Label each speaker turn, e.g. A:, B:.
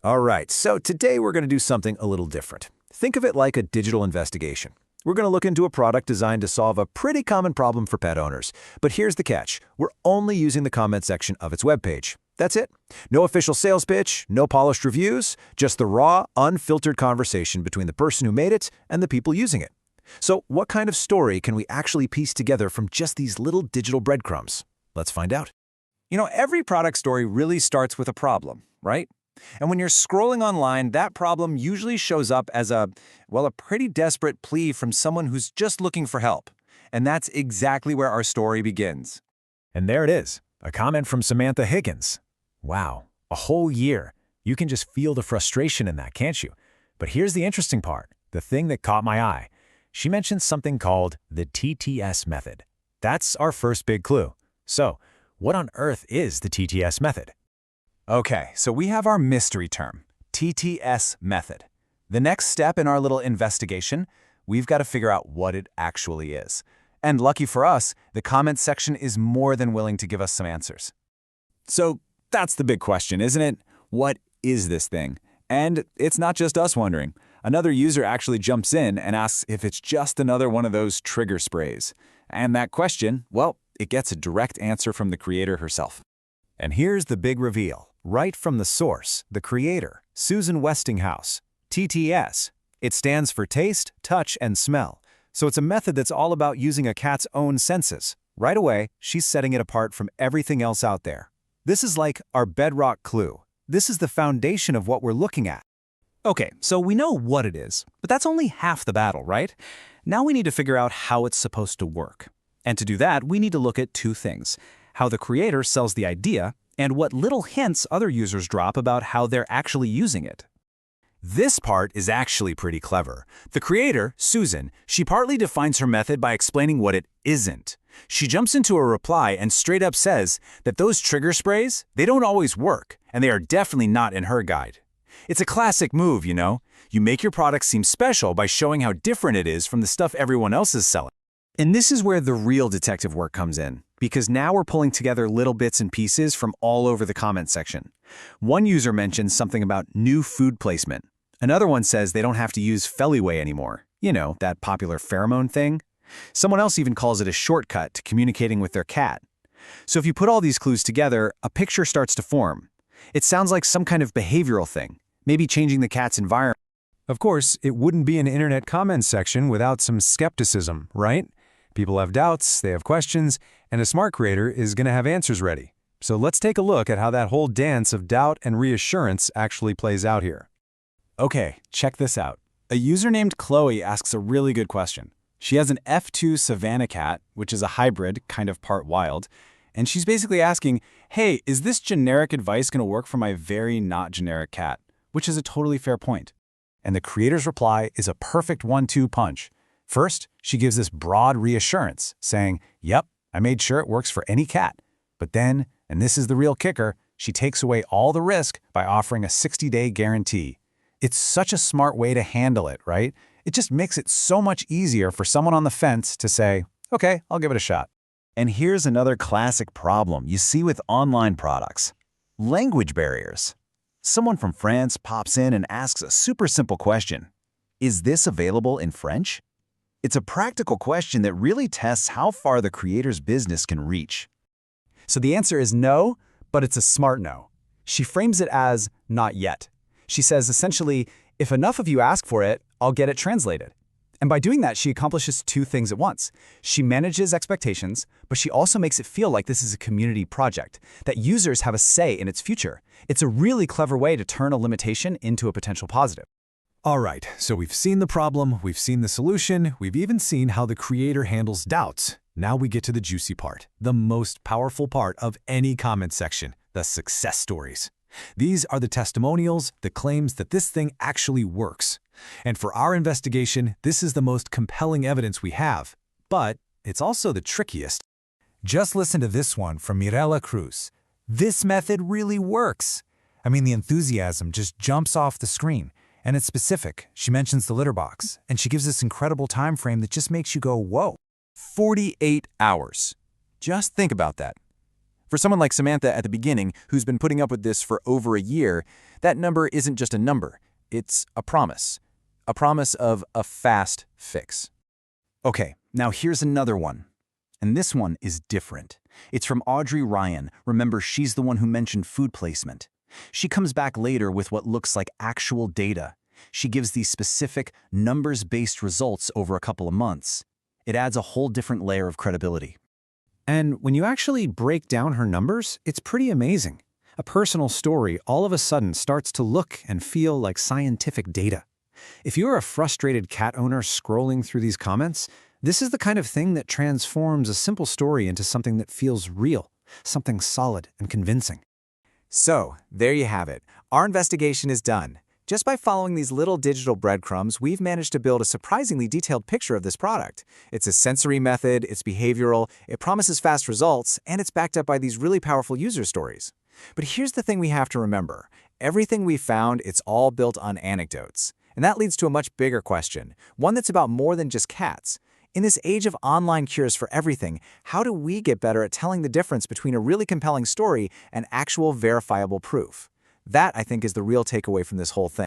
A: All right, so today we're going to do something a little different. Think of it like a digital investigation. We're going to look into a product designed to solve a pretty common problem for pet owners. But here's the catch. We're only using the comment section of its webpage. That's it. No official sales pitch, no polished reviews, just the raw, unfiltered conversation between the person who made it and the people using it. So what kind of story can we actually piece together from just these little digital breadcrumbs? Let's find out.
B: Every product story really starts with a problem, right? And when you're scrolling online, that problem usually shows up as a pretty desperate plea from someone who's just looking for help. And that's exactly where our story begins.
A: And there it is, a comment from Samantha Higgins. Wow, a whole year. You can just feel the frustration in that, can't you? But here's the interesting part, the thing that caught my eye. She mentioned something called the TTS method. That's our first big clue. So, what on earth is the TTS method?
B: Okay, so we have our mystery term, TTS method. The next step in our little investigation, we've got to figure out what it actually is. And lucky for us, the comments section is more than willing to give us some answers. So that's the big question, isn't it? What is this thing? And it's not just us wondering. Another user actually jumps in and asks if it's just another one of those trigger sprays. And that question, it gets a direct answer from the creator herself.
A: And here's the big reveal. Right from the source, the creator, Susan Westinghouse. TTS. It stands for taste, touch, and smell. So it's a method that's all about using a cat's own senses. Right away, she's setting it apart from everything else out there. This is like our bedrock clue. This is the foundation of what we're looking at.
B: Okay, so we know what it is, but that's only half the battle, right? Now we need to figure out how it's supposed to work. And to do that, we need to look at two things: how the creator sells the idea, and what little hints other users drop about how they're actually using it. This part is actually pretty clever. The creator, Susan, she partly defines her method by explaining what it isn't. She jumps into a reply and straight up says that those trigger sprays, they don't always work, and they are definitely not in her guide. It's a classic move, you know? You make your product seem special by showing how different it is from the stuff everyone else is selling. And this is where the real detective work comes in, because now we're pulling together little bits and pieces from all over the comment section. One user mentions something about new food placement. Another one says they don't have to use Feliway anymore. You know, that popular pheromone thing. Someone else even calls it a shortcut to communicating with their cat. So if you put all these clues together, a picture starts to form. It sounds like some kind of behavioral thing, maybe changing the cat's environment.
C: Of course, it wouldn't be an internet comment section without some skepticism, right? People have doubts, they have questions, and a smart creator is going to have answers ready. So let's take a look at how that whole dance of doubt and reassurance actually plays out here.
B: Okay, check this out. A user named Chloe asks a really good question. She has an F2 Savannah cat, which is a hybrid, kind of part wild, and she's basically asking, hey, is this generic advice going to work for my very not generic cat? Which is a totally fair point. And the creator's reply is a perfect 1-2 punch. First, she gives this broad reassurance, saying, yep, I made sure it works for any cat. But then, and this is the real kicker, she takes away all the risk by offering a 60-day guarantee. It's such a smart way to handle it, right? It just makes it so much easier for someone on the fence to say, okay, I'll give it a shot.
A: And here's another classic problem you see with online products. Language barriers. Someone from France pops in and asks a super simple question. Is this available in French? It's a practical question that really tests how far the creator's business can reach.
B: So the answer is no, but it's a smart no. She frames it as not yet. She says essentially, if enough of you ask for it, I'll get it translated. And by doing that, she accomplishes two things at once. She manages expectations, but she also makes it feel like this is a community project, that users have a say in its future. It's a really clever way to turn a limitation into a potential positive.
C: All right, so we've seen the problem, we've seen the solution, we've even seen how the creator handles doubts. Now we get to the juicy part, the most powerful part of any comment section, the success stories. These are the testimonials, the claims that this thing actually works. And for our investigation, this is the most compelling evidence we have. But it's also the trickiest. Just listen to this one from Mirella Cruz. This method really works. I mean, the enthusiasm just jumps off the screen. And it's specific. She mentions the litter box, and she gives this incredible time frame that just makes you go, whoa.
B: 48 hours. Just think about that.
D: For someone like Samantha at the beginning, who's been putting up with this for over a year, that number isn't just a number. It's a promise. A promise of a fast fix.
B: Okay, now here's another one. And this one is different. It's from Audrey Ryan. Remember, she's the one who mentioned food placement. She comes back later with what looks like actual data. She gives these specific, numbers-based results over a couple of months. It adds a whole different layer of credibility.
A: And when you actually break down her numbers, it's pretty amazing. A personal story all of a sudden starts to look and feel like scientific data. If you're a frustrated cat owner scrolling through these comments, this is the kind of thing that transforms a simple story into something that feels real, something solid and convincing.
D: So, there you have it. Our investigation is done. Just by following these little digital breadcrumbs, we've managed to build a surprisingly detailed picture of this product. It's a sensory method, it's behavioral, it promises fast results, and it's backed up by these really powerful user stories. But here's the thing we have to remember. Everything we found, it's all built on anecdotes. And that leads to a much bigger question, one that's about more than just cats. In this age of online cures for everything, how do we get better at telling the difference between a really compelling story and actual verifiable proof? That, I think, is the real takeaway from this whole thing.